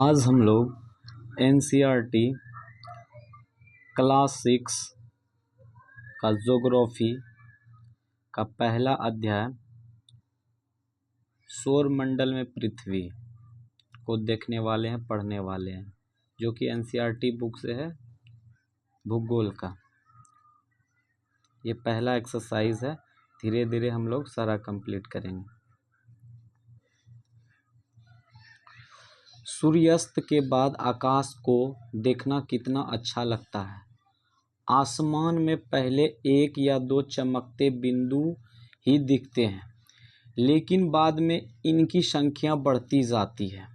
आज हम लोग एनसीईआरटी क्लास 6 का ज्योग्राफी का पहला अध्याय सौरमंडल में पृथ्वी को देखने वाले हैं, पढ़ने वाले हैं, जो कि एनसीईआरटी बुक से है, भूगोल का। ये पहला एक्सरसाइज है, धीरे धीरे हम लोग सारा कंप्लीट करेंगे। सूर्यास्त के बाद आकाश को देखना कितना अच्छा लगता है। आसमान में पहले एक या दो चमकते बिंदु ही दिखते हैं, लेकिन बाद में इनकी संख्या बढ़ती जाती है।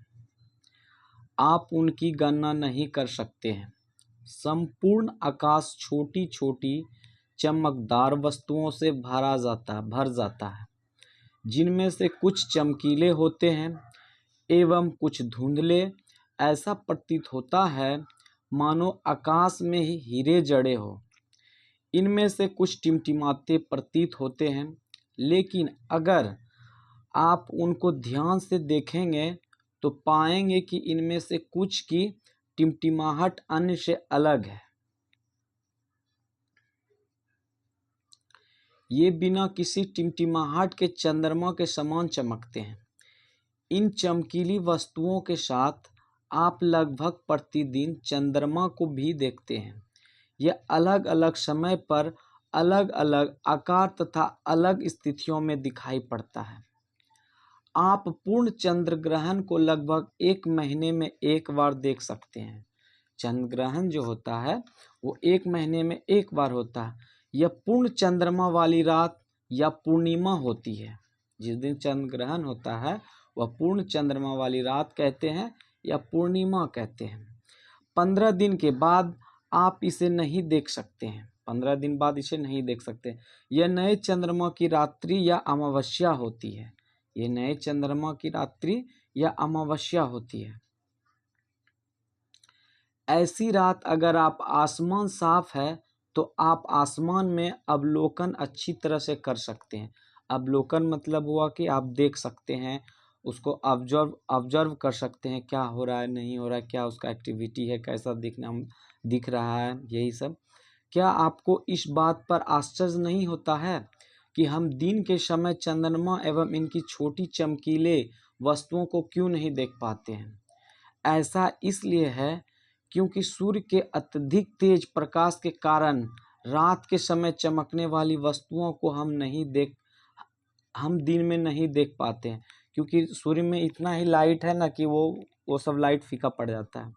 आप उनकी गणना नहीं कर सकते हैं। संपूर्ण आकाश छोटी छोटी चमकदार वस्तुओं से भर जाता है, जिनमें से कुछ चमकीले होते हैं एवं कुछ धुंधले। ऐसा प्रतीत होता है मानो आकाश में ही हीरे जड़े हो। इनमें से कुछ टिमटिमाते प्रतीत होते हैं, लेकिन अगर आप उनको ध्यान से देखेंगे तो पाएंगे कि इनमें से कुछ की टिमटिमाहट अन्य से अलग है। ये बिना किसी टिमटिमाहट के चंद्रमा के समान चमकते हैं। इन चमकीली वस्तुओं के साथ आप लगभग प्रतिदिन चंद्रमा को भी देखते हैं। यह अलग अलग समय पर अलग अलग आकार तथा अलग स्थितियों में दिखाई पड़ता है। आप पूर्ण चंद्र ग्रहण को लगभग 1 महीने में एक बार देख सकते हैं। चंद्र ग्रहण जो होता है वो 1 महीने में एक बार होता है। यह पूर्ण चंद्रमा वाली रात या पूर्णिमा होती है। जिस दिन चंद्र ग्रहण होता है वह पूर्ण चंद्रमा वाली रात कहते हैं या पूर्णिमा कहते हैं। 15 दिन के बाद आप इसे नहीं देख सकते हैं। 15 दिन बाद इसे नहीं देख सकते। यह नए चंद्रमा की रात्रि या अमावस्या होती है। ये नए चंद्रमा की रात्रि या अमावस्या होती है। ऐसी रात अगर आप आसमान साफ है तो आप आसमान में अवलोकन अच्छी तरह से कर सकते हैं। अवलोकन मतलब हुआ कि आप देख सकते हैं, उसको ऑब्जर्व कर सकते हैं, क्या हो रहा है, नहीं हो रहा है, क्या उसका एक्टिविटी है, कैसा दिख रहा है, यही सब। क्या आपको इस बात पर आश्चर्य नहीं होता है कि हम दिन के समय चंद्रमा एवं इनकी छोटी चमकीले वस्तुओं को क्यों नहीं देख पाते हैं? ऐसा इसलिए है क्योंकि सूर्य के अत्यधिक तेज प्रकाश के कारण रात के समय चमकने वाली वस्तुओं को हम दिन में नहीं देख पाते हैं, क्योंकि सूर्य में इतना ही लाइट है ना कि वो सब लाइट फीका पड़ जाता है।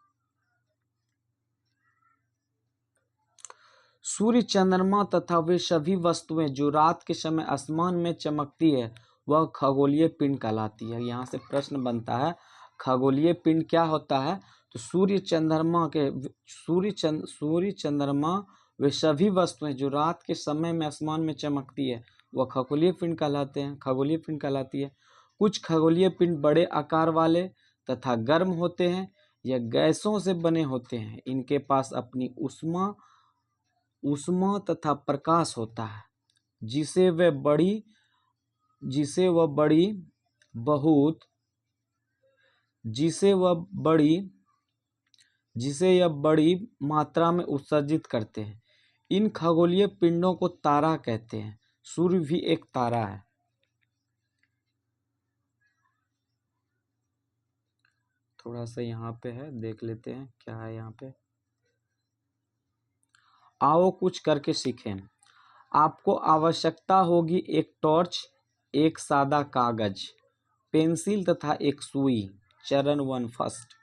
सूर्य, चंद्रमा तथा वे सभी वस्तुएं जो रात के समय आसमान में चमकती है वह खगोलीय पिंड कहलाती है। यहाँ से प्रश्न बनता है, खगोलीय पिंड क्या होता है? तो सूर्य, चंद्रमा वे सभी वस्तुएं जो रात के समय में आसमान में चमकती है वह खगोलीय पिंड कहलाते हैं, खगोलीय पिंड कहलाती है। कुछ खगोलीय पिंड बड़े आकार वाले तथा गर्म होते हैं। यह गैसों से बने होते हैं। इनके पास अपनी ऊष्मा तथा प्रकाश होता है, जिसे यह बड़ी मात्रा में उत्सर्जित करते हैं। इन खगोलीय पिंडों को तारा कहते हैं। सूर्य भी एक तारा है। थोड़ा सा यहाँ पे है, देख लेते हैं क्या है यहाँ पे। आओ कुछ करके सीखें। आपको आवश्यकता होगी एक टॉर्च, एक सादा कागज, पेंसिल तथा एक सुई। चरण 1 फर्स्ट।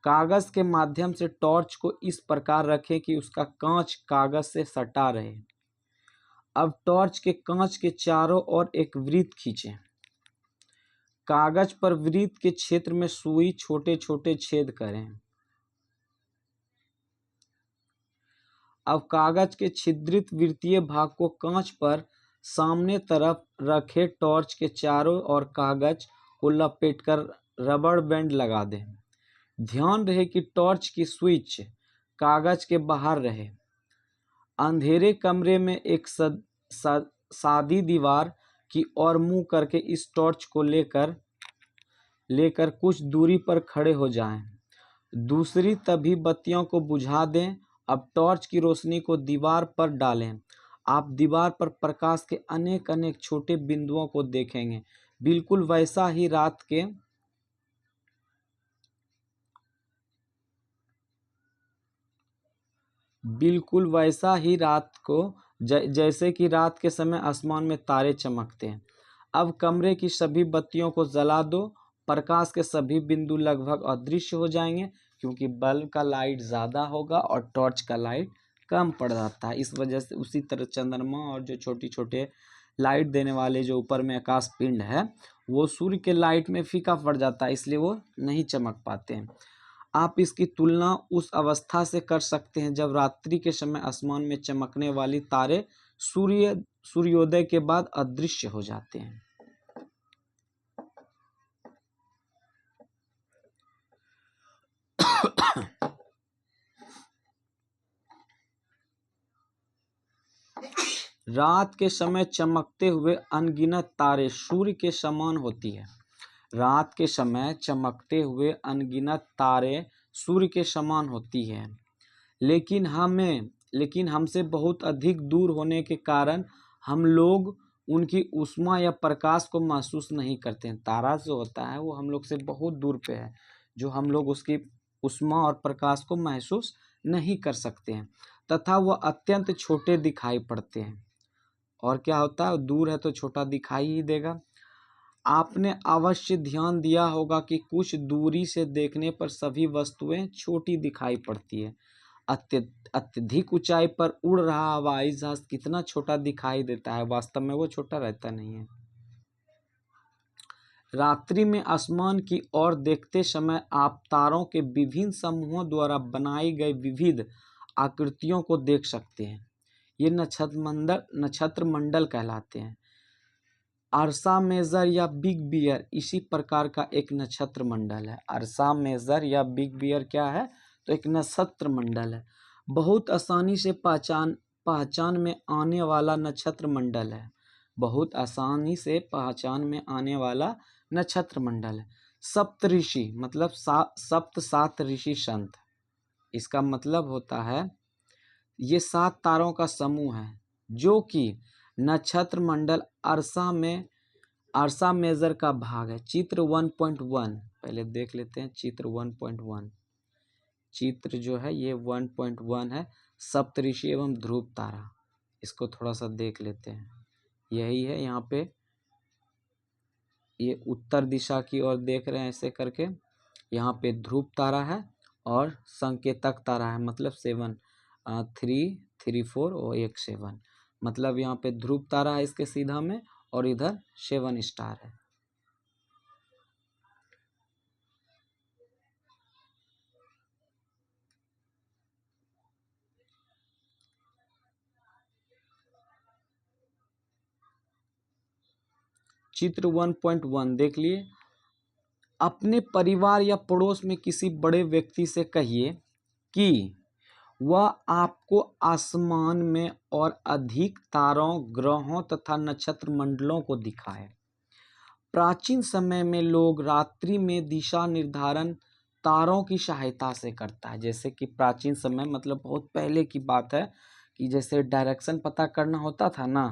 कागज के माध्यम से टॉर्च को इस प्रकार रखें कि उसका कांच कागज से सटा रहे। अब टॉर्च के कांच के चारों ओर एक वृत्त खींचें। कागज पर वृत्त के क्षेत्र में सुई छोटे छोटे छेद करें। अब कागज के छिद्रित वृत्तीय भाग को कांच पर सामने तरफ रखे टॉर्च के चारों ओर कागज को लपेटकर रबर बैंड लगा दें। ध्यान रहे कि टॉर्च की स्विच कागज के बाहर रहे। अंधेरे कमरे में एक सादी दीवार की ओर मुंह करके इस टॉर्च को लेकर कुछ दूरी पर खड़े हो जाएं। दूसरी तभी बत्तियों को बुझा दें। अब टॉर्च की रोशनी को दीवार पर डालें। आप दीवार पर प्रकाश के अनेक अनेक छोटे बिंदुओं को देखेंगे। बिल्कुल वैसा ही रात को जैसे कि रात के समय आसमान में तारे चमकते हैं। अब कमरे की सभी बत्तियों को जला दो। प्रकाश के सभी बिंदु लगभग अदृश्य हो जाएंगे, क्योंकि बल्ब का लाइट ज़्यादा होगा और टॉर्च का लाइट कम पड़ जाता है। इस वजह से उसी तरह चंद्रमा और जो छोटे छोटे लाइट देने वाले जो ऊपर में आकाश पिंड है, वो सूर्य के लाइट में फीका पड़ जाता है, इसलिए वो नहीं चमक पाते हैं। आप इसकी तुलना उस अवस्था से कर सकते हैं जब रात्रि के समय आसमान में चमकने वाली तारे सूर्योदय के बाद अदृश्य हो जाते हैं। रात के समय चमकते हुए अनगिनत तारे सूर्य के समान होती है। रात के समय चमकते हुए अनगिनत तारे सूर्य के समान होती है, लेकिन हमसे बहुत अधिक दूर होने के कारण हम लोग उनकी ऊष्मा या प्रकाश को महसूस नहीं करते हैं। तारा जो होता है वो हम लोग से बहुत दूर पे है, जो हम लोग उसकी ऊष्मा और प्रकाश को महसूस नहीं कर सकते हैं, तथा वह अत्यंत छोटे दिखाई पड़ते हैं। और क्या होता है, दूर है तो छोटा दिखाई ही देगा। आपने अवश्य ध्यान दिया होगा कि कुछ दूरी से देखने पर सभी वस्तुएं छोटी दिखाई पड़ती है। अत्यधिक ऊंचाई पर उड़ रहा हवाई जहाज कितना छोटा दिखाई देता है, वास्तव में वो छोटा रहता नहीं है। रात्रि में आसमान की ओर देखते समय आप तारों के विभिन्न समूहों द्वारा बनाई गई विविध आकृतियों को देख सकते हैं। ये नक्षत्र मंडल कहलाते हैं। अर्सा मेजर या बिग बियर इसी प्रकार का एक नक्षत्र मंडल है। अर्सा मेजर या बिग बियर क्या है, तो एक नक्षत्र मंडल है। बहुत आसानी से पहचान में आने वाला नक्षत्र मंडल है। बहुत आसानी से पहचान में आने वाला नक्षत्र मंडल है। सप्त ऋषि मतलब सात ऋषि संत, इसका मतलब होता है ये 7 तारों का समूह है, जो कि नक्षत्र मंडल अर्सा मेजर का भाग है। चित्र 1.1 पहले देख लेते हैं। चित्र 1.1 चित्र जो है ये 1.1 है, सप्तऋषि एवं ध्रुव तारा। इसको थोड़ा सा देख लेते हैं। यही है, यहाँ पे ये उत्तर दिशा की ओर देख रहे हैं ऐसे करके। यहाँ पे ध्रुव तारा है और संकेतक तारा है, मतलब 7 3 3 4 और 1 7, मतलब यहाँ पे ध्रुव तारा है इसके सीधा में, और इधर 7 स्टार है। चित्र 1.1 देख लिए। अपने परिवार या पड़ोस में किसी बड़े व्यक्ति से कहिए कि वह आपको आसमान में और अधिक तारों, ग्रहों तथा नक्षत्र मंडलों को दिखाए। प्राचीन समय में लोग रात्रि में दिशा निर्धारण तारों की सहायता से करता है। जैसे कि प्राचीन समय मतलब बहुत पहले की बात है, कि जैसे डायरेक्शन पता करना होता था ना,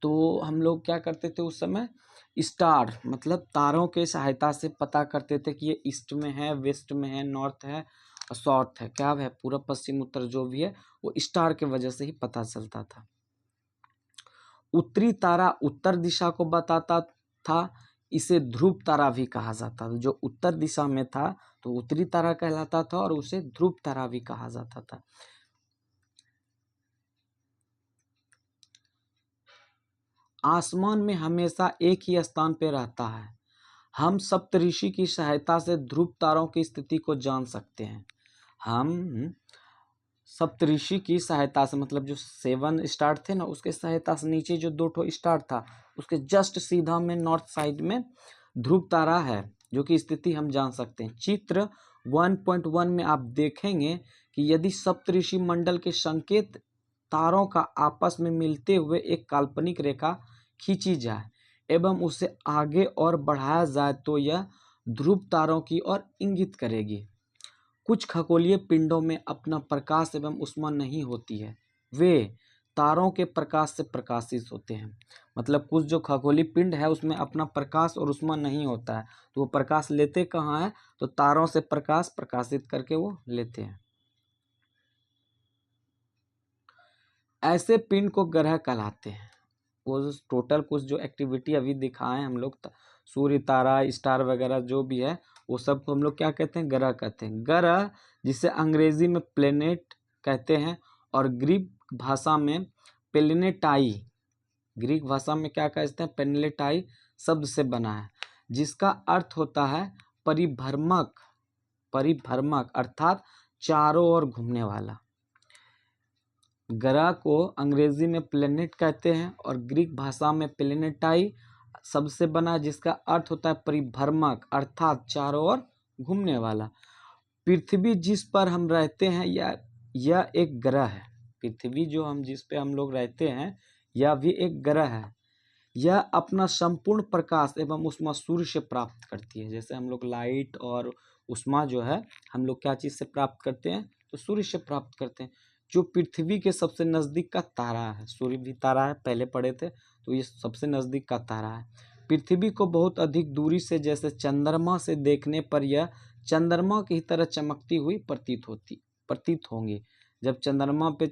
तो हम लोग क्या करते थे उस समय, स्टार मतलब तारों के सहायता से पता करते थे कि ये ईस्ट में है, वेस्ट में है, नॉर्थ है और साउथ है, क्या है, पूर्व पश्चिम उत्तर जो भी है वो स्टार के वजह से ही पता चलता था। उत्तरी तारा उत्तर दिशा को बताता था, इसे ध्रुव तारा भी कहा जाता था। जो उत्तर दिशा में था तो उत्तरी तारा कहलाता था और उसे ध्रुव तारा भी कहा जाता था। आसमान में हमेशा एक ही स्थान पर रहता है। हम सप्तऋषि की सहायता से ध्रुव तारों की स्थिति को जान सकते हैं। हम सप्तऋषि की सहायता से, मतलब जो 7 स्टार थे ना, उसके सहायता से नीचे जो 2 स्टार था उसके जस्ट सीधा में नॉर्थ साइड में ध्रुव तारा है, जो कि स्थिति हम जान सकते हैं। चित्र 1.1 में आप देखेंगे कि यदि सप्तऋषि मंडल के संकेत तारों का आपस में मिलते हुए एक काल्पनिक रेखा खींची जाए एवं उसे आगे और बढ़ाया जाए तो यह ध्रुव तारों की ओर इंगित करेगी। कुछ खगोलीय पिंडों में अपना प्रकाश एवं ऊष्मा नहीं होती है, वे तारों के प्रकाश से प्रकाशित होते हैं। मतलब कुछ जो खगोलीय पिंड है उसमें अपना प्रकाश और ऊष्मा नहीं होता है, तो वो प्रकाश लेते कहाँ है, तो तारों से प्रकाश प्रकाशित करके वो लेते हैं। ऐसे पिंड को ग्रह कहलाते हैं। वो जो टोटल कुछ जो एक्टिविटी अभी दिखाएं हम लोग, सूर्य, तारा, स्टार वगैरह जो भी है वो सब को हम लोग क्या कहते हैं, ग्रह कहते हैं। ग्रह जिसे अंग्रेजी में प्लेनेट कहते हैं और ग्रीक भाषा में प्लेनेटाई, ग्रीक भाषा में क्या कहते हैं, प्लेनेटाई शब्द से बना है, जिसका अर्थ होता है परिभ्रमक, परिभ्रमक अर्थात चारों ओर घूमने वाला। ग्रह को अंग्रेजी में प्लेनेट कहते हैं और ग्रीक भाषा में प्लेनेटाई शब्द से बना, जिसका अर्थ होता है परिभ्रमक अर्थात चारों ओर घूमने वाला। पृथ्वी जिस पर हम रहते हैं यह एक ग्रह है। पृथ्वी जो हम जिस पे हम लोग रहते हैं यह भी एक ग्रह है। यह अपना संपूर्ण प्रकाश एवं ऊष्मा सूर्य से प्राप्त करती है। जैसे हम लोग लाइट और ऊष्मा जो है हम लोग क्या चीज़ से प्राप्त करते हैं, तो सूर्य से प्राप्त करते हैं, जो पृथ्वी के सबसे नज़दीक का तारा है। सूर्य भी तारा है, पहले पढ़े थे, तो ये सबसे नज़दीक का तारा है। पृथ्वी को बहुत अधिक दूरी से जैसे चंद्रमा से देखने पर यह चंद्रमा की तरह चमकती हुई प्रतीत होंगी। जब चंद्रमा पे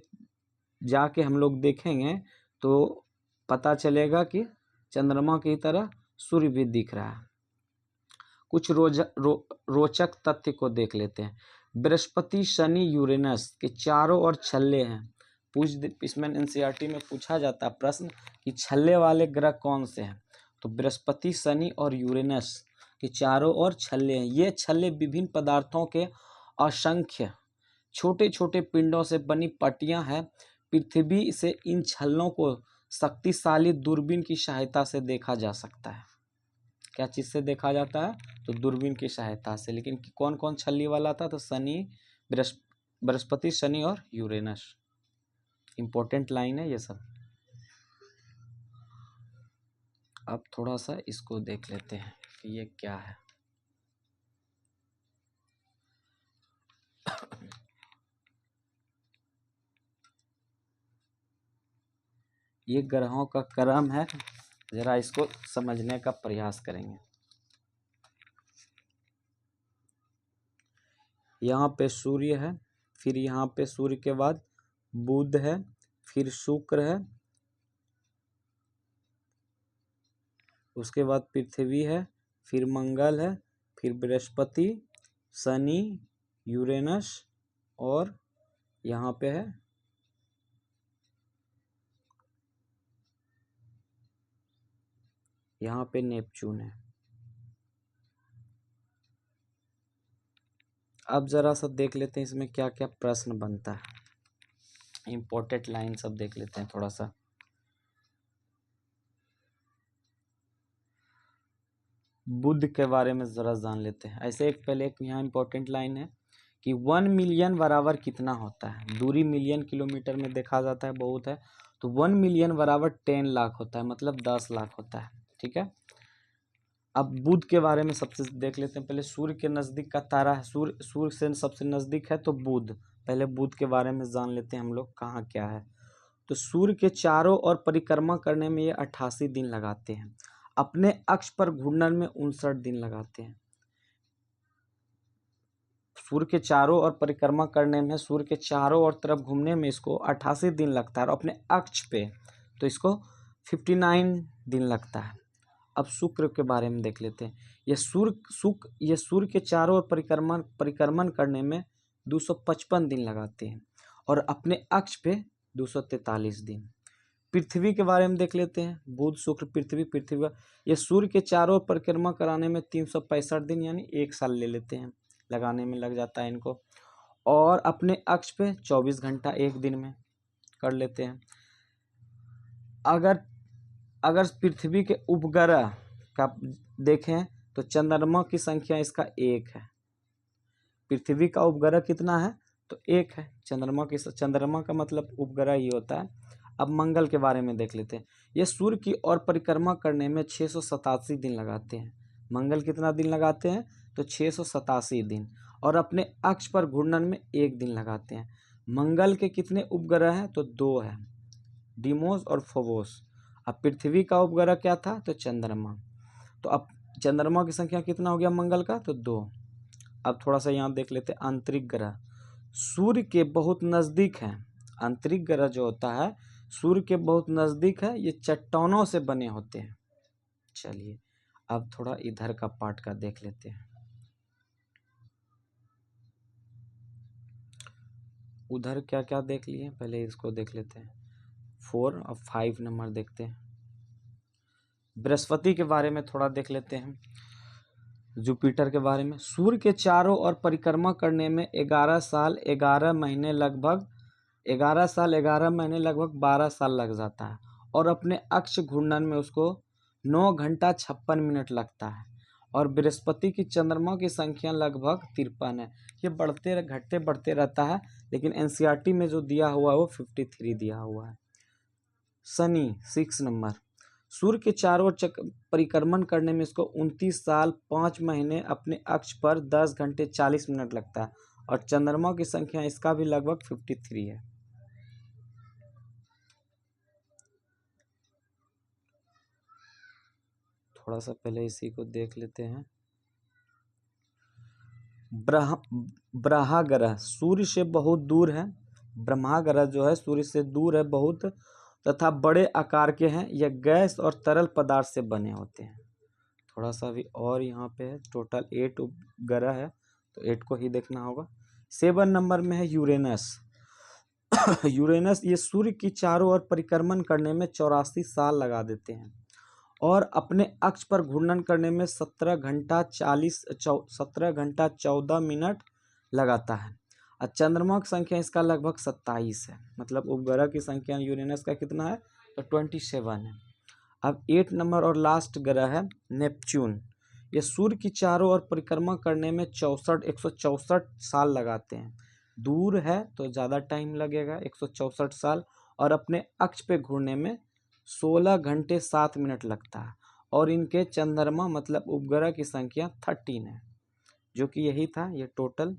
जाके हम लोग देखेंगे तो पता चलेगा कि चंद्रमा की तरह सूर्य भी दिख रहा है। कुछ रोचक तथ्य को देख लेते हैं। बृहस्पति, शनि, यूरेनस के चारों ओर छल्ले हैं। इसमें एनसीईआरटी में पूछा जाता है प्रश्न कि छल्ले वाले ग्रह कौन से हैं, तो बृहस्पति, शनि और यूरेनस के चारों ओर छल्ले हैं। ये छल्ले विभिन्न पदार्थों के असंख्य छोटे छोटे पिंडों से बनी पट्टियां हैं। पृथ्वी से इन छल्लों को शक्तिशाली दूरबीन की सहायता से देखा जा सकता है। क्या चीज़ से देखा जाता है, तो दूरबीन की सहायता से। लेकिन कौन कौन छल्ली वाला था, तो शनि, बृहस्पति, शनि और यूरेनस। इंपॉर्टेंट लाइन है ये सब। अब थोड़ा सा इसको देख लेते हैं कि ये क्या है। ये ग्रहों का क्रम है, जरा इसको समझने का प्रयास करेंगे। यहाँ पे सूर्य है, फिर यहाँ पे सूर्य के बाद बुध है, फिर शुक्र है, उसके बाद पृथ्वी है, फिर मंगल है, फिर बृहस्पति, शनि, यूरेनस और यहाँ पे है यहाँ पे नेपच्यून है। अब जरा सा देख लेते हैं इसमें क्या क्या प्रश्न बनता है। इंपॉर्टेंट लाइन सब देख लेते हैं थोड़ा सा। बुध के बारे में जरा जान लेते हैं। ऐसे पहले एक यहाँ इंपॉर्टेंट लाइन है कि 1 मिलियन बराबर कितना होता है। दूरी मिलियन किलोमीटर में देखा जाता है, बहुत है, तो 1 मिलियन बराबर 10 लाख होता है, मतलब 10 लाख होता है। ठीक है, अब बुध के बारे में सबसे देख लेते हैं। पहले सूर्य के नज़दीक का तारा है, सूर्य से सबसे नज़दीक है तो बुध। पहले बुध के बारे में जान लेते हैं हम लोग कहाँ क्या है। तो सूर्य के चारों ओर परिक्रमा करने में ये 88 दिन लगाते हैं। अपने अक्ष पर घूमने में 59 दिन लगाते हैं। सूर्य के चारों ओर परिक्रमा करने में, सूर्य के चारों ओर तरफ घूमने में इसको 88 दिन लगता है, और अपने अक्ष पे तो इसको 59 दिन लगता है। अब शुक्र के बारे में देख लेते हैं। ये सूर्य के चारों ओर परिक्रमण करने में 255 दिन लगाते हैं और अपने अक्ष पे 243 दिन। पृथ्वी के बारे में देख लेते हैं। बुध, शुक्र, पृथ्वी ये सूर्य के चारों ओर परिक्रमा कराने में 365 दिन यानी 1 साल ले लेते हैं, लगाने में लग जाता है इनको, और अपने अक्ष पे 24 घंटा 1 दिन में कर लेते हैं। अगर पृथ्वी के उपग्रह का देखें तो चंद्रमा की संख्या इसका 1 है। पृथ्वी का उपग्रह कितना है, तो 1 है। चंद्रमा का मतलब उपग्रह ही होता है। अब मंगल के बारे में देख लेते हैं। ये सूर्य की ओर परिक्रमा करने में 687 दिन लगाते हैं। मंगल कितना दिन लगाते हैं, तो 687 दिन, और अपने अक्ष पर घूर्णन में 1 दिन लगाते हैं। मंगल के कितने उपग्रह हैं? तो 2 हैं, डीमोस और फोबोस। अब पृथ्वी का उपग्रह क्या था? तो चंद्रमा। तो अब चंद्रमा की संख्या कितना हो गया मंगल का? तो 2। अब थोड़ा सा यहाँ देख लेते हैं आंतरिक ग्रह। सूर्य के बहुत नज़दीक हैं। आंतरिक ग्रह जो होता है सूर्य के बहुत नज़दीक है, ये चट्टानों से बने होते हैं। चलिए अब थोड़ा इधर का पार्ट का देख लेते हैं। उधर क्या क्या देख लिए, पहले इसको देख लेते हैं। 4 और 5 नंबर देखते हैं। बृहस्पति के बारे में थोड़ा देख लेते हैं, जुपिटर के बारे में। सूर्य के चारों ओर परिक्रमा करने में 11 साल 11 महीने लगभग 12 साल लग जाता है, और अपने अक्ष घूर्णन में उसको 9 घंटा 56 मिनट लगता है। और बृहस्पति की चंद्रमा की संख्या लगभग 53 है। ये बढ़ते रहता है, लेकिन एनसीईआरटी में जो दिया हुआ है वो 53 दिया हुआ है। शनि 6 नंबर। सूर्य के चारों ओर परिक्रमण करने में इसको 29 साल 5 महीने अपने अक्ष पर 10 घंटे 40 मिनट लगता है, और चंद्रमा की संख्या इसका भी लगभग 53 है। थोड़ा सा पहले इसी को देख लेते हैं। ब्रह्माग्रह सूर्य से बहुत दूर है। ब्रह्माग्रह जो है सूर्य से दूर है बहुत, तथा बड़े आकार के हैं। यह गैस और तरल पदार्थ से बने होते हैं। थोड़ा सा भी और यहाँ पे है, टोटल 8 उपग्रह है, तो 8 को ही देखना होगा। 7 नंबर में है यूरेनस। यूरेनस ये सूर्य की चारों ओर परिक्रमण करने में 84 साल लगा देते हैं, और अपने अक्ष पर घूर्णन करने में 17 घंटा 14 मिनट लगाता है। और चंद्रमा की संख्या इसका लगभग 27 है, मतलब उपग्रह की संख्या यूरेनस का कितना है? तो 27 है। अब 8 नंबर और लास्ट ग्रह है नेपच्यून। ये सूर्य की चारों ओर परिक्रमा करने में 164 साल लगाते हैं। दूर है तो ज़्यादा टाइम लगेगा, 164 साल, और अपने अक्ष पे घूरने में 16 घंटे 7 मिनट लगता है। और इनके चंद्रमा मतलब उपग्रह की संख्या 13 है, जो कि यही था। ये टोटल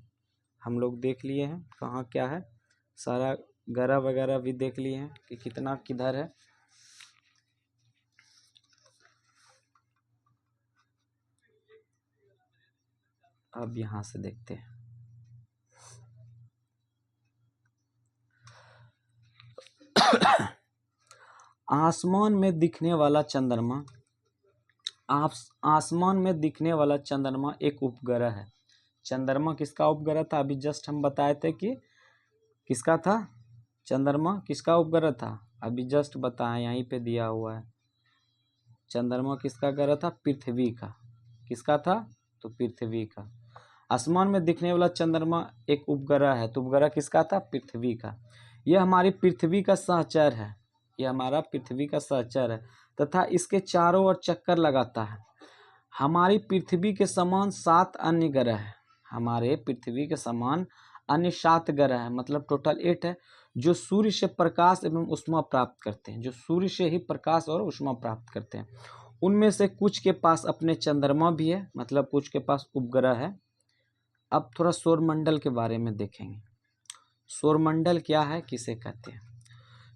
हम लोग देख लिए हैं कहाँ क्या है, सारा ग्रह वगैरह भी देख लिए हैं कि कितना किधर है। अब यहाँ से देखते हैं। आसमान में दिखने वाला चंद्रमा आसमान में दिखने वाला चंद्रमा एक उपग्रह है। चंद्रमा किसका उपग्रह था? अभी जस्ट हम बताए थे कि किसका था चंद्रमा, किसका उपग्रह था? अभी जस्ट बताएं, यहीं पे दिया हुआ है। चंद्रमा किसका ग्रह था? पृथ्वी का। किसका था? तो पृथ्वी का। आसमान में दिखने वाला चंद्रमा एक उपग्रह है, तो उपग्रह किसका था? पृथ्वी का। यह हमारी पृथ्वी का सहचर है, यह हमारा पृथ्वी का सहचर है, तथा इसके चारों ओर चक्कर लगाता है। हमारी पृथ्वी के समान 7 अन्य ग्रह हैं। हमारे पृथ्वी के समान अन्य 7 ग्रह हैं, मतलब टोटल 8 है, जो सूर्य से प्रकाश एवं ऊष्मा प्राप्त करते हैं, जो सूर्य से ही प्रकाश और ऊष्मा प्राप्त करते हैं। उनमें से कुछ के पास अपने चंद्रमा भी है, मतलब कुछ के पास उपग्रह है। अब थोड़ा सौरमंडल के बारे में देखेंगे। सौरमंडल क्या है, किसे कहते हैं?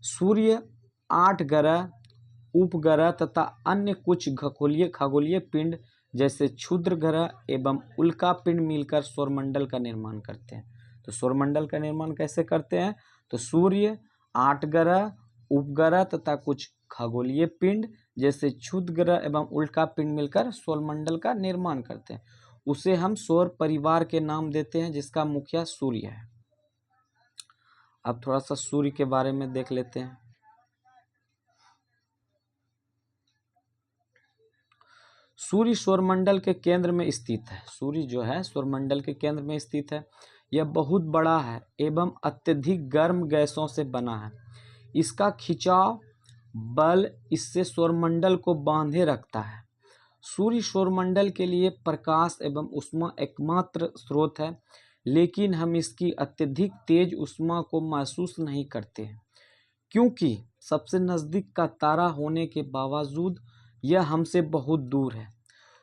सूर्य, 8 ग्रह, उपग्रह तथा अन्य कुछ खगोलीय पिंड जैसे क्षुद्र ग्रह एवं उल्का पिंड मिलकर सौरमंडल का निर्माण करते हैं। तो सौरमंडल का निर्माण कैसे करते हैं? तो सूर्य, 8 ग्रह, उपग्रह तथा कुछ खगोलीय पिंड जैसे क्षुद्र ग्रह एवं उल्का पिंड मिलकर सौरमंडल का निर्माण करते हैं। उसे हम सौर परिवार के नाम देते हैं, जिसका मुखिया सूर्य है। अब थोड़ा सा सूर्य के बारे में देख लेते हैं। सूर्य सौरमंडल के केंद्र में स्थित है। सूर्य जो है सौरमंडल के केंद्र में स्थित है। यह बहुत बड़ा है एवं अत्यधिक गर्म गैसों से बना है। इसका खिंचाव बल इससे सौरमंडल को बांधे रखता है। सूर्य सौरमंडल के लिए प्रकाश एवं ऊष्मा एकमात्र स्रोत है, लेकिन हम इसकी अत्यधिक तेज ऊष्मा को महसूस नहीं करते हैं, क्योंकि सबसे नज़दीक का तारा होने के बावजूद यह हमसे बहुत दूर है।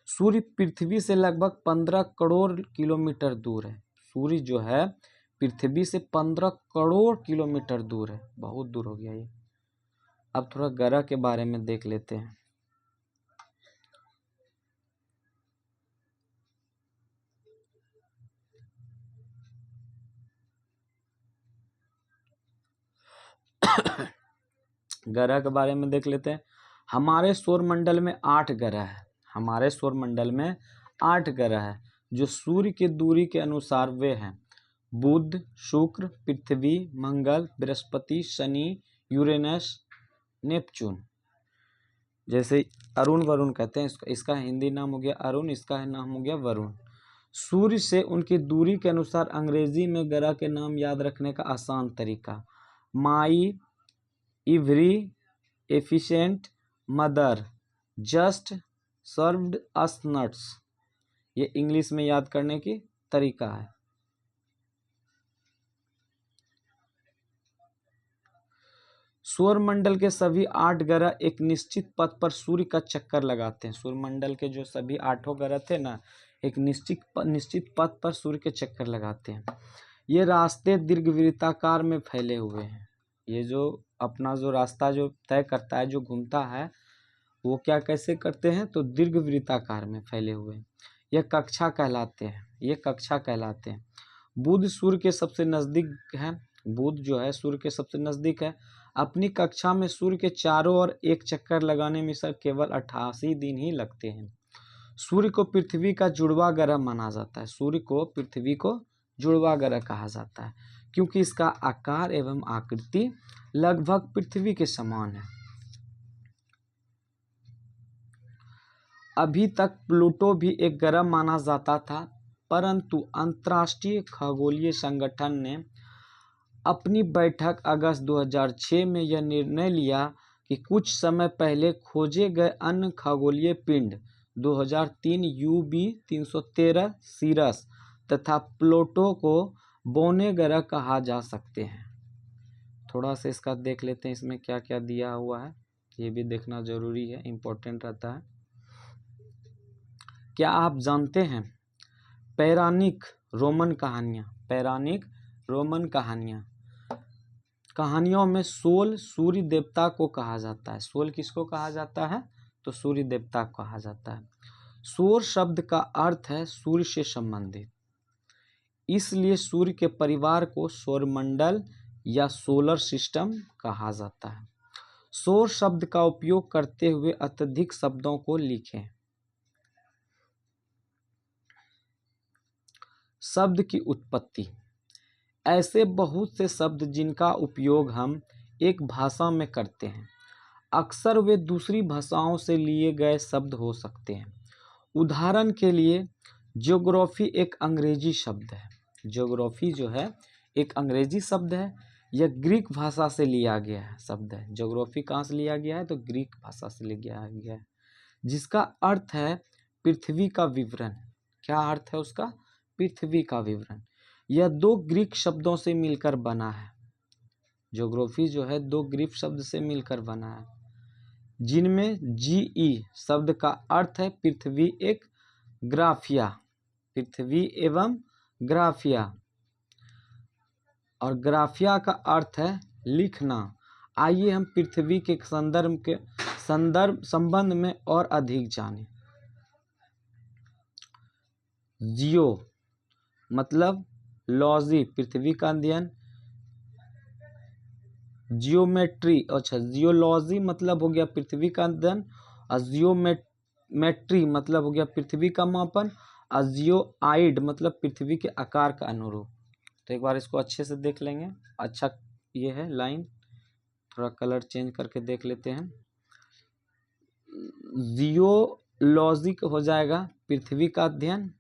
सूर्य पृथ्वी से लगभग 15 करोड़ किलोमीटर दूर है। सूर्य जो है पृथ्वी से 15 करोड़ किलोमीटर दूर है, बहुत दूर हो गया ये। अब थोड़ा ग्रह के बारे में देख लेते हैं। ग्रह के बारे में देख लेते हैं। हमारे सौरमंडल में 8 ग्रह है। हमारे सौरमंडल में 8 ग्रह है जो सूर्य की दूरी के अनुसार वे हैं: बुध, शुक्र, पृथ्वी, मंगल, बृहस्पति, शनि, यूरेनस, नेपच्यून। जैसे अरुण वरुण कहते हैं, इसका हिंदी नाम हो गया अरुण, इसका नाम हो गया वरुण। सूर्य से उनकी दूरी के अनुसार अंग्रेजी में ग्रह के नाम याद रखने का आसान तरीका: my, every, efficient, mother, just, served us nuts. ये इंग्लिश में याद करने की तरीका है। सौरमंडल के सभी 8 ग्रह एक निश्चित पथ पर सूर्य का चक्कर लगाते हैं। सौरमंडल के जो सभी 8 ग्रह थे ना, एक निश्चित पथ पर सूर्य के चक्कर लगाते हैं। ये रास्ते दीर्घवृत्ताकार में फैले हुए हैं। ये जो अपना जो रास्ता जो तय करता है, जो घूमता है, वो क्या कैसे करते हैं, तो दीर्घवृत्ताकार में फैले हुए हैं। ये कक्षा कहलाते हैं। ये कक्षा कहलाते हैं। बुध सूर्य के सबसे नज़दीक है। बुध जो है सूर्य के सबसे नज़दीक है। अपनी कक्षा में सूर्य के चारों ओर एक चक्कर लगाने में सर केवल 88 दिन ही लगते हैं। सूर्य को पृथ्वी का जुड़वा ग्रह माना जाता है। सूर्य को पृथ्वी को जुड़वा ग्रह कहा जाता है क्योंकि इसका आकार एवं आकृति लगभग पृथ्वी के समान है। अभी तक प्लूटो भी एक ग्रह माना जाता था, परंतु अंतर्राष्ट्रीय खगोलीय संगठन ने अपनी बैठक अगस्त 2006 में यह निर्णय लिया कि कुछ समय पहले खोजे गए अन्य खगोलीय पिंड 2003 UB 313 सीरस तथा प्लूटो को बौने ग्रह कहा जा सकते हैं। थोड़ा सा इसका देख लेते हैं, इसमें क्या क्या दिया हुआ है, ये भी देखना जरूरी है, इम्पोर्टेंट रहता है। क्या आप जानते हैं पौराणिक रोमन कहानियाँ? पौराणिक रोमन कहानियों में सोल सूर्य देवता को कहा जाता है। सोल किसको कहा जाता है? तो सूर्य देवता को कहा जाता है। सौर शब्द का अर्थ है सूर्य से संबंधित, इसलिए सूर्य के परिवार को सौरमंडल या सोलर सिस्टम कहा जाता है। सौर शब्द का उपयोग करते हुए अत्यधिक शब्दों को लिखें। शब्द की उत्पत्ति। ऐसे बहुत से शब्द जिनका उपयोग हम एक भाषा में करते हैं, अक्सर वे दूसरी भाषाओं से लिए गए शब्द हो सकते हैं। उदाहरण के लिए ज्योग्राफी एक अंग्रेजी शब्द है। ज्योग्राफी जो है एक अंग्रेजी शब्द है। यह ग्रीक भाषा से लिया गया है शब्द है। ज्योग्राफी कहाँ से लिया गया है? तो ग्रीक भाषा से लिया गया है, जिसका अर्थ है पृथ्वी का विवरण। क्या अर्थ है उसका? पृथ्वी का विवरण। यह 2 ग्रीक शब्दों से मिलकर बना है। ज्योग्राफी जो है 2 ग्रीक शब्द से मिलकर बना है, जिनमें GE शब्द का अर्थ है पृथ्वी एक ग्राफिया, पृथ्वी एवं ग्राफिया, और ग्राफिया का अर्थ है लिखना। आइए हम पृथ्वी के संबंध में और अधिक जानें। जियो मतलब लॉजी, पृथ्वी का अध्ययन। जियोमेट्री, अच्छा जियोलॉजी मतलब हो गया पृथ्वी का अध्ययन, और जियोमेट्री मतलब हो गया पृथ्वी का मापन, और जियोआइड मतलब पृथ्वी के आकार का अनुरूप। तो एक बार इसको अच्छे से देख लेंगे। अच्छा ये है लाइन, थोड़ा कलर चेंज करके देख लेते हैं। जियोलॉजी हो जाएगा पृथ्वी का अध्ययन,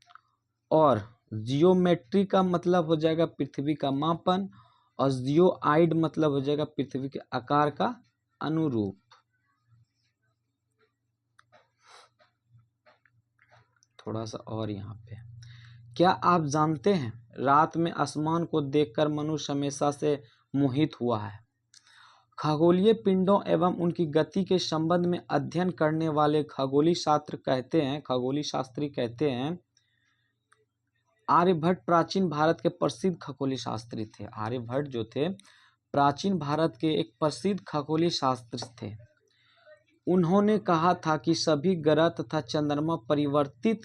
और जियोमेट्री का मतलब हो जाएगा पृथ्वी का मापन, और जियोआइड मतलब हो जाएगा पृथ्वी के आकार का अनुरूप। थोड़ा सा और यहाँ पे, क्या आप जानते हैं रात में आसमान को देखकर मनुष्य हमेशा से मोहित हुआ है। खगोलीय पिंडों एवं उनकी गति के संबंध में अध्ययन करने वाले खगोलीय शास्त्री कहते हैं आर्यभट्ट प्राचीन भारत के प्रसिद्ध खगोलीय शास्त्री थे। आर्यभट्ट जो थे प्राचीन भारत के एक प्रसिद्ध खगोलीय शास्त्री थे। उन्होंने कहा था कि सभी ग्रह तथा चंद्रमा परिवर्तित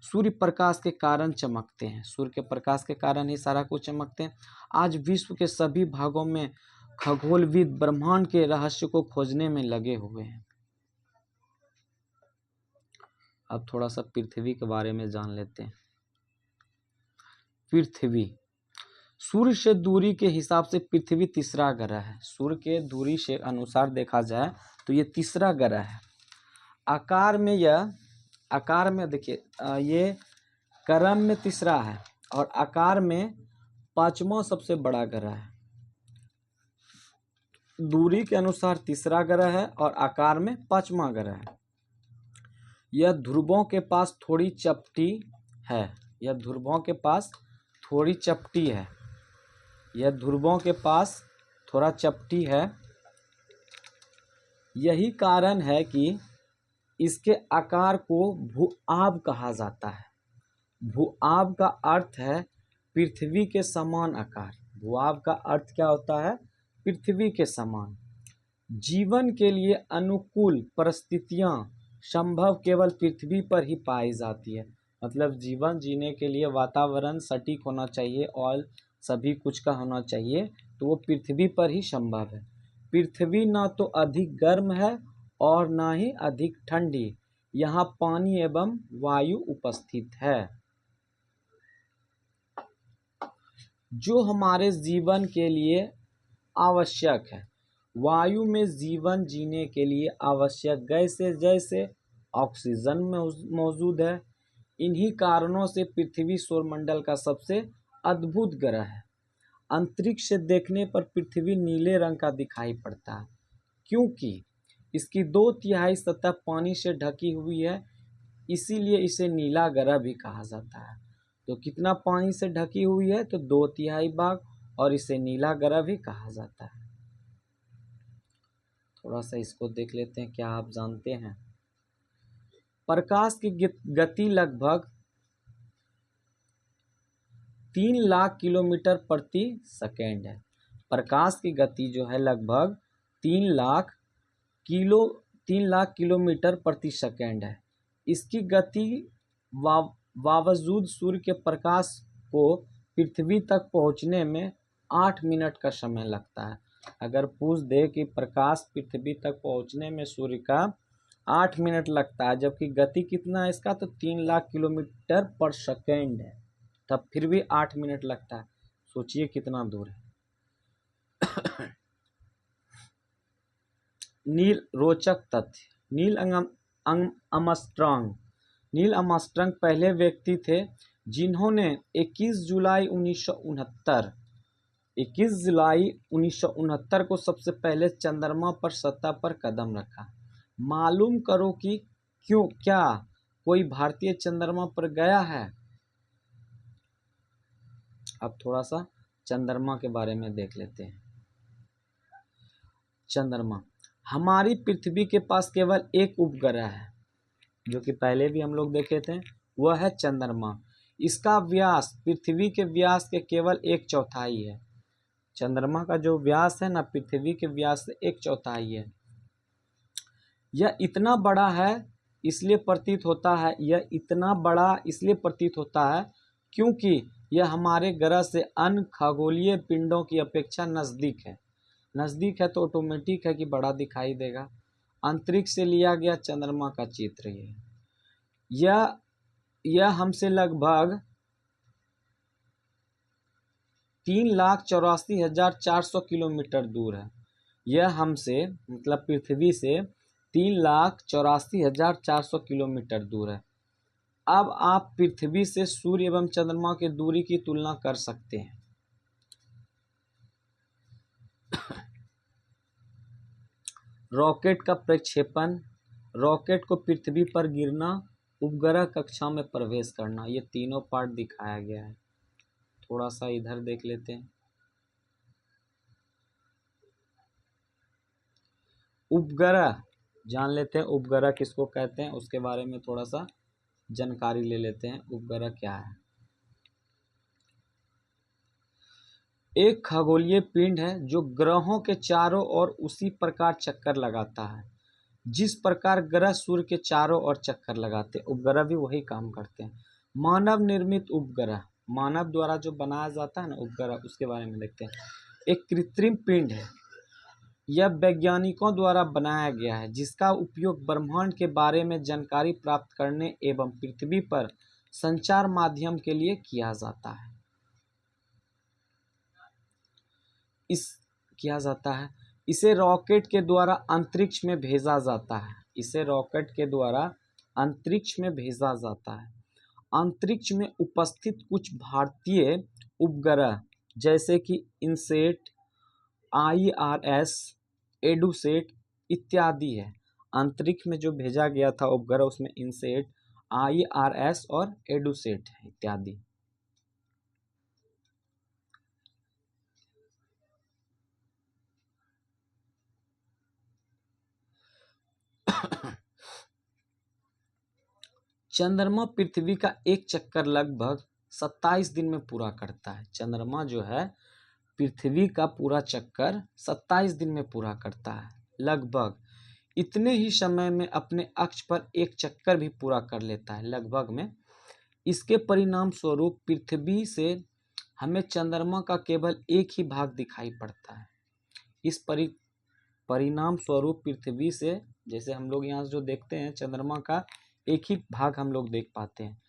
सूर्य प्रकाश के कारण चमकते हैं। सूर्य के प्रकाश के कारण ही सारा कुछ चमकते हैं। आज विश्व के सभी भागों में खगोलविद ब्रह्मांड के रहस्य को खोजने में लगे हुए हैं। अब थोड़ा सा पृथ्वी के बारे में जान लेते हैं। पृथ्वी सूर्य से दूरी के हिसाब से पृथ्वी तीसरा ग्रह है। सूर्य के दूरी से अनुसार देखा जाए तो ये तीसरा ग्रह है। आकार में देखिए ये क्रम में तीसरा है और आकार में पांचवा सबसे बड़ा ग्रह है। दूरी के अनुसार तीसरा ग्रह है और आकार में पांचवा ग्रह है। यह ध्रुवों के पास थोड़ी चपटी है। यह ध्रुवों के पास थोड़ी चपटी है। यह ध्रुवों के पास थोड़ा चपटी है। यही कारण है कि इसके आकार को भूआब कहा जाता है। भूआब का अर्थ है पृथ्वी के समान आकार। भूआब का अर्थ क्या होता है? पृथ्वी के समान। जीवन के लिए अनुकूल परिस्थितियां संभव केवल पृथ्वी पर ही पाई जाती है। मतलब जीवन जीने के लिए वातावरण सटीक होना चाहिए और सभी कुछ का होना चाहिए, तो वो पृथ्वी पर ही संभव है। पृथ्वी ना तो अधिक गर्म है और ना ही अधिक ठंडी। यहाँ पानी एवं वायु उपस्थित है जो हमारे जीवन के लिए आवश्यक है। वायु में जीवन जीने के लिए आवश्यक गैसें जैसे ऑक्सीजन मौजूद है। इन्हीं कारणों से पृथ्वी सौरमंडल का सबसे अद्भुत ग्रह है। अंतरिक्ष से देखने पर पृथ्वी नीले रंग का दिखाई पड़ता है क्योंकि इसकी 2/3 सतह पानी से ढकी हुई है, इसीलिए इसे नीला ग्रह भी कहा जाता है। तो कितना पानी से ढकी हुई है? तो 2/3 भाग, और इसे नीला ग्रह भी कहा जाता है। थोड़ा सा इसको देख लेते हैं, क्या आप जानते हैं? प्रकाश की गति लगभग 3 लाख किलोमीटर प्रति सेकेंड है। प्रकाश की गति जो है लगभग 3 लाख किलोमीटर प्रति सेकेंड है। इसकी गति बावजूद सूर्य के प्रकाश को पृथ्वी तक पहुंचने में 8 मिनट का समय लगता है। अगर पूछ दे कि प्रकाश पृथ्वी तक पहुंचने में सूर्य का 8 मिनट लगता है, जबकि गति कितना है इसका? तो 3 लाख किलोमीटर पर सेकेंड है, तब फिर भी 8 मिनट लगता है। सोचिए कितना दूर है। रोचक तथ्य। नील आर्मस्ट्रांग पहले व्यक्ति थे जिन्होंने 21 जुलाई 1969 को सबसे पहले चंद्रमा पर सतह पर कदम रखा। मालूम करो कि क्या कोई भारतीय चंद्रमा पर गया है? अब थोड़ा सा चंद्रमा के बारे में देख लेते हैं। चंद्रमा, हमारी पृथ्वी के पास केवल एक उपग्रह है, जो कि पहले भी हम लोग देखे थे, वह है चंद्रमा। इसका व्यास पृथ्वी के व्यास के केवल 1/4 है। चंद्रमा का जो व्यास है ना, पृथ्वी के व्यास से 1/4 है। यह इतना बड़ा है इसलिए प्रतीत होता है क्योंकि यह हमारे ग्रह से अन्य खगोलीय पिंडों की अपेक्षा नज़दीक है तो ऑटोमेटिक है कि बड़ा दिखाई देगा। अंतरिक्ष से लिया गया चंद्रमा का चित्र यह हमसे लगभग 3,84,400 किलोमीटर दूर है। यह हमसे मतलब पृथ्वी से 3,84,400 किलोमीटर दूर है। अब आप पृथ्वी से सूर्य एवं चंद्रमा की दूरी की तुलना कर सकते हैं। रॉकेट का प्रक्षेपण, रॉकेट को पृथ्वी पर गिरना, उपग्रह कक्षा में प्रवेश करना, ये तीनों पार्ट दिखाया गया है। थोड़ा सा इधर देख लेते हैं। उपग्रह जान लेते हैं, उपग्रह किसको कहते हैं उसके बारे में थोड़ा सा जानकारी ले लेते हैं। उपग्रह क्या है? एक खगोलीय पिंड है जो ग्रहों के चारों ओर उसी प्रकार चक्कर लगाता है जिस प्रकार ग्रह सूर्य के चारों ओर चक्कर लगाते हैं। उपग्रह भी वही काम करते हैं। मानव निर्मित उपग्रह, मानव द्वारा जो बनाया जाता है ना उपग्रह, उसके बारे में देखते हैं। एक कृत्रिम पिंड है। यह वैज्ञानिकों द्वारा बनाया गया है जिसका उपयोग ब्रह्मांड के बारे में जानकारी प्राप्त करने एवं पृथ्वी पर संचार माध्यम के लिए किया जाता है। इसे रॉकेट के द्वारा अंतरिक्ष में भेजा जाता है। इसे रॉकेट के द्वारा अंतरिक्ष में भेजा जाता है। अंतरिक्ष में उपस्थित कुछ भारतीय उपग्रह जैसे कि इनसेट, IRS, एडुसेट इत्यादि है। अंतरिक्ष में जो भेजा गया था उपग्रह उसमें इनसेट, IRS और एडुसेट है इत्यादि। चंद्रमा पृथ्वी का एक चक्कर लगभग 27 दिन में पूरा करता है। चंद्रमा जो है पृथ्वी का पूरा चक्कर 27 दिन में पूरा करता है। लगभग इतने ही समय में अपने अक्ष पर एक चक्कर भी पूरा कर लेता है, लगभग में। इसके परिणाम स्वरूप पृथ्वी से हमें चंद्रमा का केवल एक ही भाग दिखाई पड़ता है। इस परिणाम स्वरूप पृथ्वी से, जैसे हम लोग यहाँ जो देखते हैं, चंद्रमा का एक ही भाग हम लोग देख पाते हैं।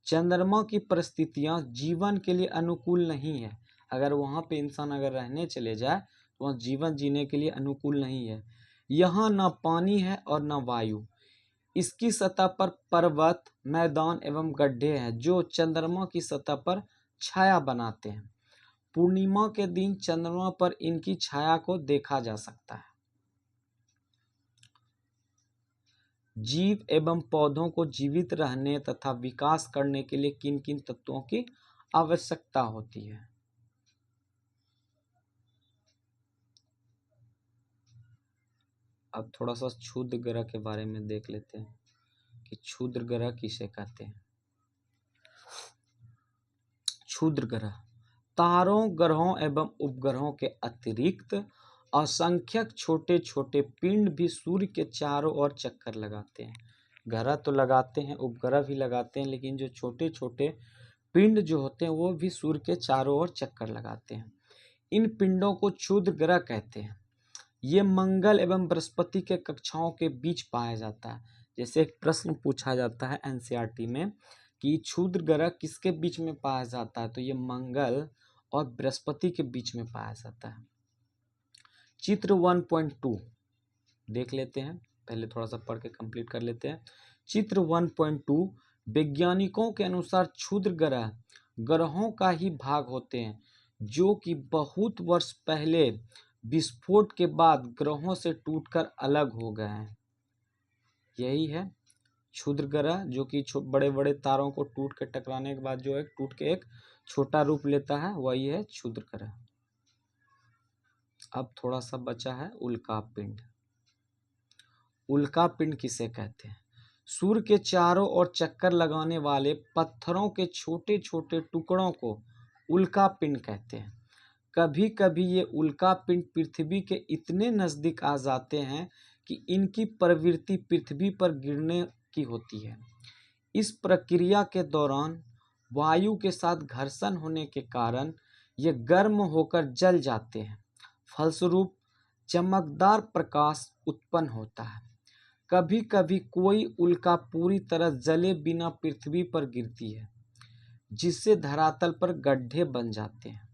चंद्रमा की परिस्थितियाँ जीवन के लिए अनुकूल नहीं है। अगर वहाँ पे इंसान अगर रहने चले जाए तो वहाँ जीवन जीने के लिए अनुकूल नहीं है। यहाँ न पानी है और न वायु। इसकी सतह पर पर्वत, मैदान एवं गड्ढे हैं जो चंद्रमा की सतह पर छाया बनाते हैं। पूर्णिमा के दिन चंद्रमा पर इनकी छाया को देखा जा सकता है। जीव एवं पौधों को जीवित रहने तथा विकास करने के लिए किन किन तत्वों की आवश्यकता होती है? अब थोड़ा सा क्षुद्र ग्रह के बारे में देख लेते हैं कि क्षुद्र ग्रह किसे कहते हैं। क्षुद्र ग्रह तारों, ग्रहों एवं उपग्रहों के अतिरिक्त असंख्यक छोटे छोटे पिंड भी सूर्य के चारों ओर चक्कर लगाते हैं। ग्रह तो लगाते हैं, उपग्रह भी लगाते हैं, लेकिन जो छोटे छोटे पिंड जो होते हैं वो भी सूर्य के चारों ओर चक्कर लगाते हैं। इन पिंडों को क्षुद्र ग्रह कहते हैं। ये मंगल एवं बृहस्पति के कक्षाओं के बीच पाया जाता है। जैसे एक प्रश्न पूछा जाता है NCERT में कि क्षुद्र ग्रह किसके बीच में पाया जाता है, तो ये मंगल और बृहस्पति के बीच में पाया जाता है। चित्र 1.2 देख लेते हैं, पहले थोड़ा सा पढ़ के कंप्लीट कर लेते हैं। चित्र 1.2 वैज्ञानिकों के अनुसार क्षुद्र ग्रह ग्रहों का ही भाग होते हैं जो कि बहुत वर्ष पहले विस्फोट के बाद ग्रहों से टूटकर अलग हो गए हैं। यही है क्षुद्र ग्रह, जो कि बड़े बड़े तारों को टूट के टकराने के बाद जो है टूट के एक छोटा रूप लेता है, वही है क्षुद्र ग्रह। अब थोड़ा सा बचा है उल्कापिंड। उल्कापिंड किसे कहते हैं? सूर्य के चारों ओर चक्कर लगाने वाले पत्थरों के छोटे छोटे टुकड़ों को उल्कापिंड कहते हैं। कभी कभी ये उल्कापिंड पृथ्वी के इतने नजदीक आ जाते हैं कि इनकी प्रवृत्ति पृथ्वी पर गिरने की होती है। इस प्रक्रिया के दौरान वायु के साथ घर्षण होने के कारण ये गर्म होकर जल जाते हैं। फलस्वरूप चमकदार प्रकाश उत्पन्न होता है। कभी कभी कोई उल्का पूरी तरह जले बिना पृथ्वी पर गिरती है, जिससे धरातल पर गड्ढे बन जाते हैं।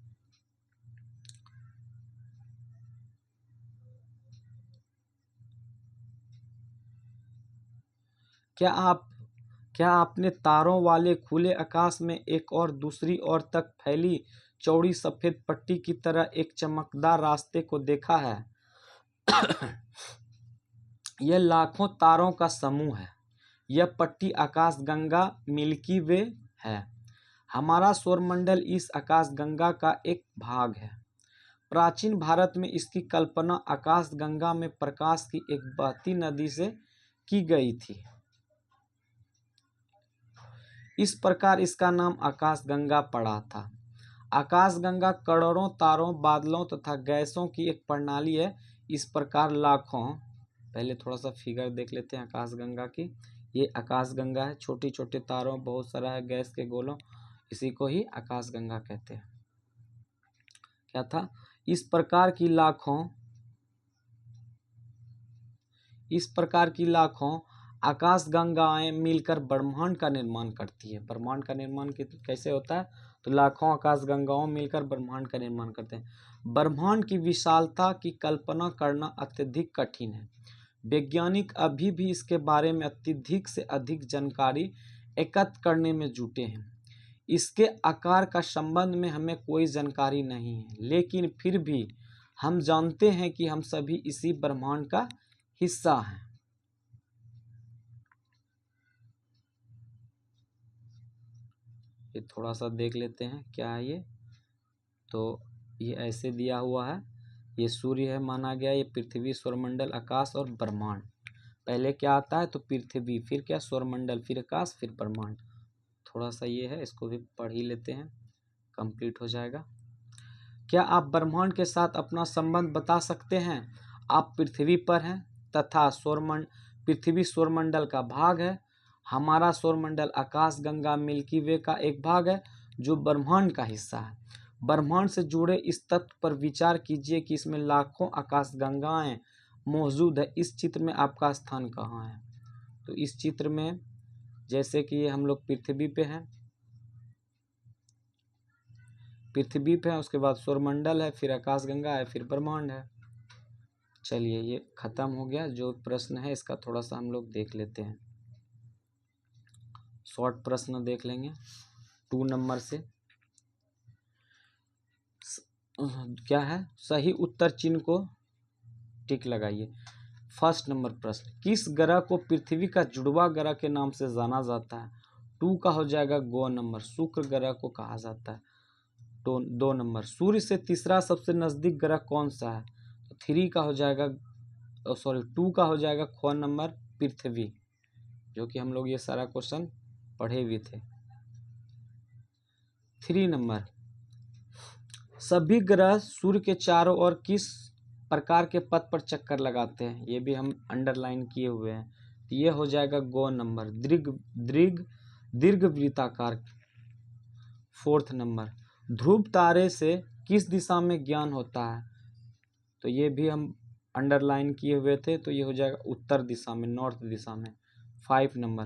क्या आपने तारों वाले खुले आकाश में एक और दूसरी ओर तक फैली चौड़ी सफेद पट्टी की तरह एक चमकदार रास्ते को देखा है? यह लाखों तारों का समूह है। यह पट्टी आकाशगंगा मिल्की वे है। हमारा सौरमंडल इस आकाशगंगा का एक भाग है। प्राचीन भारत में इसकी कल्पना आकाशगंगा में प्रकाश की एक बहती नदी से की गई थी। इस प्रकार इसका नाम आकाशगंगा पड़ा था। आकाशगंगा करोड़ों तारों, बादलों तथा गैसों की एक प्रणाली है। इस प्रकार लाखों, पहले थोड़ा सा फिगर देख लेते हैं आकाशगंगा की। ये आकाशगंगा है, छोटे छोटे तारों, बहुत सारा है गैस के गोलों, इसी को ही आकाशगंगा कहते हैं। क्या था? इस प्रकार की लाखों आकाशगंगाएं मिलकर ब्रह्मांड का निर्माण करती है। ब्रह्मांड का निर्माण कैसे होता है? तो लाखों आकाशगंगाओं मिलकर ब्रह्मांड का निर्माण करते हैं। ब्रह्मांड की विशालता की कल्पना करना अत्यधिक कठिन है। वैज्ञानिक अभी भी इसके बारे में अत्यधिक से अधिक जानकारी एकत्र करने में जुटे हैं। इसके आकार का संबंध में हमें कोई जानकारी नहीं है, लेकिन फिर भी हम जानते हैं कि हम सभी इसी ब्रह्मांड का हिस्सा हैं। ये थोड़ा सा देख लेते हैं क्या है ये। तो ये ऐसे दिया हुआ है, ये सूर्य है माना गया, ये पृथ्वी, सौरमंडल, आकाश और ब्रह्मांड। पहले क्या आता है? तो पृथ्वी, फिर क्या? सौरमंडल, फिर आकाश, फिर ब्रह्मांड। थोड़ा सा ये है, इसको भी पढ़ ही लेते हैं, कंप्लीट हो जाएगा। क्या आप ब्रह्मांड के साथ अपना संबंध बता सकते हैं? आप पृथ्वी पर हैं तथा पृथ्वी सौरमंडल का भाग है। हमारा सौरमंडल आकाशगंगा मिल्की वे का एक भाग है जो ब्रह्मांड का हिस्सा है। ब्रह्मांड से जुड़े इस तथ्य पर विचार कीजिए कि इसमें लाखों आकाशगंगाएं मौजूद है। इस चित्र में आपका स्थान कहाँ है? तो इस चित्र में जैसे कि हम लोग पृथ्वी पे हैं, उसके बाद सौरमंडल है, फिर आकाशगंगा है, फिर ब्रह्मांड है। चलिए ये खत्म हो गया। जो प्रश्न है इसका थोड़ा सा हम लोग देख लेते हैं, शॉर्ट प्रश्न देख लेंगे 2 नंबर से। क्या है? सही उत्तर चिन्ह को टिक लगाइए। फर्स्ट नंबर प्रश्न, किस ग्रह को पृथ्वी का जुड़वा ग्रह के नाम से जाना जाता है? 2 का हो जाएगा गो नंबर, शुक्र ग्रह को कहा जाता है। तो 2 नंबर, सूर्य से तीसरा सबसे नजदीक ग्रह कौन सा है? तो 3 का हो जाएगा, 2 का हो जाएगा ख नंबर, पृथ्वी, जो कि हम लोग ये सारा क्वेश्चन पढ़े हुए थे। 3 नंबर, सभी ग्रह सूर्य के चारों ओर किस प्रकार के पथ पर चक्कर लगाते हैं? ये भी हम अंडरलाइन किए हुए हैं। ये हो जाएगा गो नंबर, दीर्घ वृत्ताकार। 4th नंबर, ध्रुव तारे से किस दिशा में ज्ञान होता है? तो ये भी हम अंडरलाइन किए हुए थे, तो ये हो जाएगा उत्तर दिशा में, नॉर्थ दिशा में। 5 नंबर,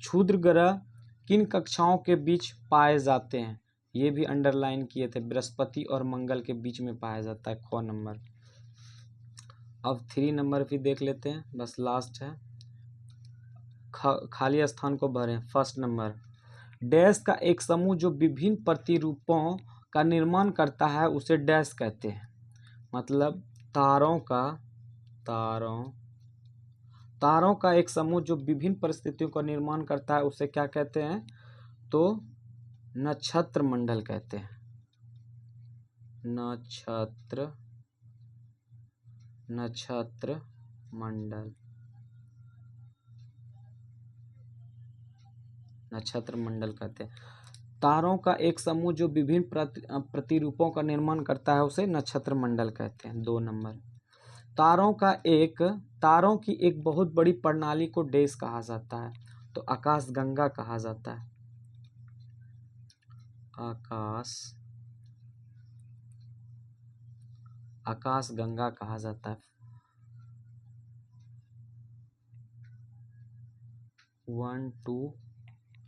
क्षुद्र ग्रह किन कक्षाओं के बीच पाए जाते हैं? ये भी अंडरलाइन किए थे, बृहस्पति और मंगल के बीच में पाया जाता है, ख नंबर। अब 3 नंबर भी देख लेते हैं, बस लास्ट है, खाली स्थान को भरें। फर्स्ट नंबर, डैश का एक समूह जो विभिन्न प्रतिरूपों का निर्माण करता है उसे डैश कहते हैं। मतलब तारों का एक समूह जो विभिन्न परिस्थितियों का निर्माण करता है उसे क्या कहते हैं? तो नक्षत्र मंडल कहते हैं। नक्षत्र मंडल कहते हैं। तारों का एक समूह जो विभिन्न प्रतिरूपों का निर्माण करता है उसे नक्षत्र मंडल कहते हैं। 2 नंबर, तारों की एक बहुत बड़ी प्रणाली को डैश कहा जाता है? तो आकाशगंगा कहा जाता है। आकाशगंगा कहा जाता है। 1 2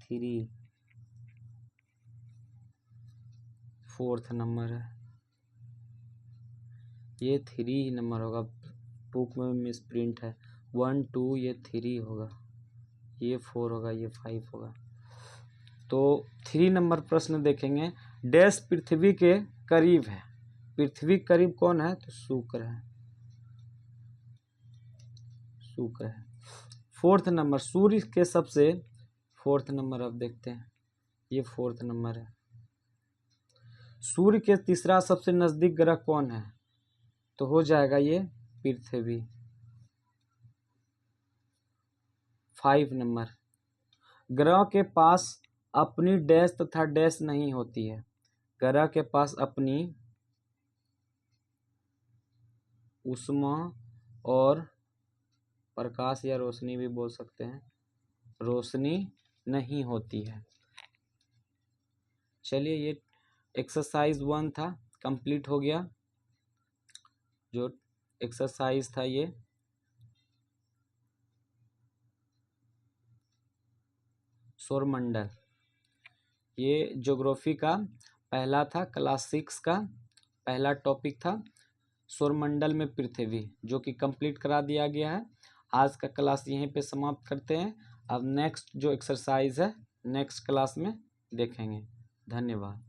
3 4th नंबर है, ये 3 नंबर होगा, बुक में मिस प्रिंट है। 1 2 ये 3 होगा, ये 4 होगा, ये 5 होगा। तो 3 नंबर प्रश्न देखेंगे, डैश पृथ्वी के करीब है? पृथ्वी करीब कौन है? तो शुक्र है। 4th नंबर, सूर्य के सबसे 4th नंबर, अब देखते हैं, ये 4th नंबर है। सूर्य के तीसरा सबसे नजदीक ग्रह कौन है? तो हो जाएगा ये पृथ्वी। 5 नंबर, ग्रह के पास अपनी डैश तथा डैश नहीं होती है। ग्रह के पास अपनी ऊष्मा और प्रकाश या रोशनी भी बोल सकते हैं, रोशनी नहीं होती है। चलिए, ये एक्सरसाइज 1 था, कंप्लीट हो गया। जो एक्सरसाइज था ये सौरमंडल, ये ज्योग्राफी का पहला था, क्लास 6 का पहला टॉपिक था सौरमंडल में पृथ्वी, जो कि कंप्लीट करा दिया गया है। आज का क्लास यहीं पे समाप्त करते हैं। अब नेक्स्ट जो एक्सरसाइज है नेक्स्ट क्लास में देखेंगे। धन्यवाद।